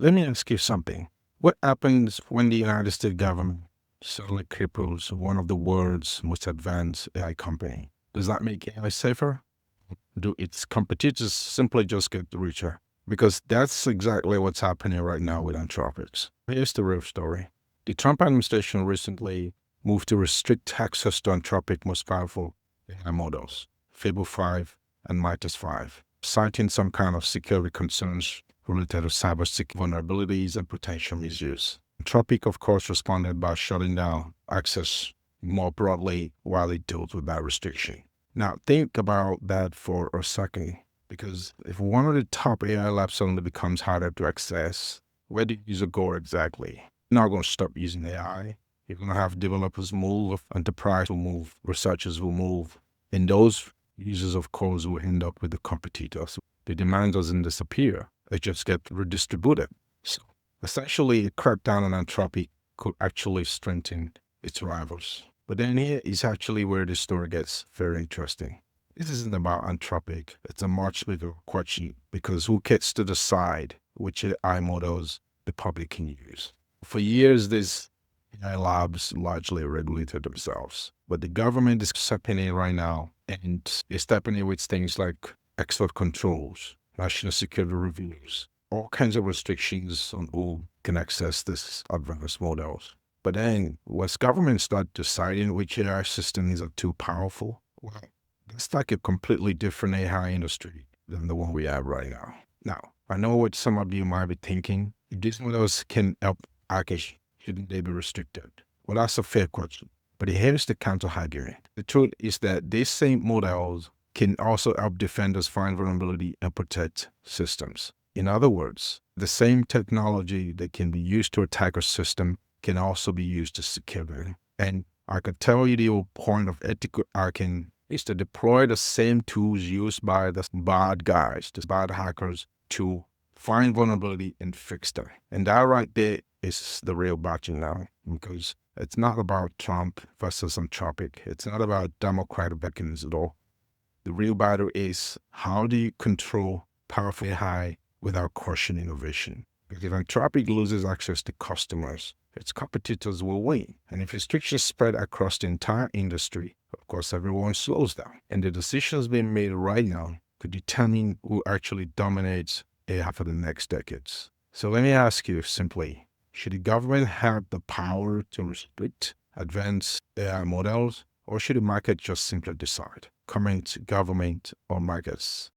Let me ask you something. What happens when the United States government suddenly cripples one of the world's most advanced AI company? Does that make AI safer? Do its competitors simply just get richer? Because that's exactly what's happening right now with Anthropics. Here's the real story. The Trump administration recently moved to restrict access to Anthropic most powerful AI models, FIBU-5 and MITUS-5, citing some kind of security concerns related to cybersecurity vulnerabilities and potential misuse. Anthropic, of course, responded by shutting down access more broadly while it dealt with that restriction. Now, think about that for a second, because if one of the top AI labs suddenly becomes harder to access, where do user go exactly? You're not going to stop using AI. You're going to have developers move, enterprise will move, researchers will move, and those users, of course, will end up with the competitors. The demand doesn't disappear. It just gets redistributed. So essentially, a crackdown on Anthropic could actually strengthen its rivals. But then here is actually where the story gets very interesting. This isn't about Anthropic. It's a much bigger question, because who gets to decide which AI models the public can use? For years, these AI labs largely regulated themselves, but the government is stepping in right now, and is stepping in with things like export controls, national security reviews, all kinds of restrictions on who can access this advanced models. But then, once governments start deciding which AI systems are too powerful, well, that's like a completely different AI industry than the one we have right now. Now, I know what some of you might be thinking. If these models can help hackers, shouldn't they be restricted? Well, that's a fair question. But here's the counter-argument. The truth is that these same models can also help defenders find vulnerability and protect systems. In other words, the same technology that can be used to attack a system can also be used to secure them. And I could tell you the whole point of ethical hacking is to deploy the same tools used by the bad guys, the bad hackers, to find vulnerability and fix them. And that right there is the real battle now, because it's not about Trump versus Anthropic. It's not about democratic beckons at all. The real battle is, how do you control powerful AI without crushing innovation? Because if Anthropic loses access to customers, its competitors will win. And if restrictions spread across the entire industry, of course, everyone slows down. And the decisions being made right now could determine who actually dominates AI for the next decades. So let me ask you simply, should the government have the power to restrict advanced AI models, or should the market just simply decide? Comment, government, or markets?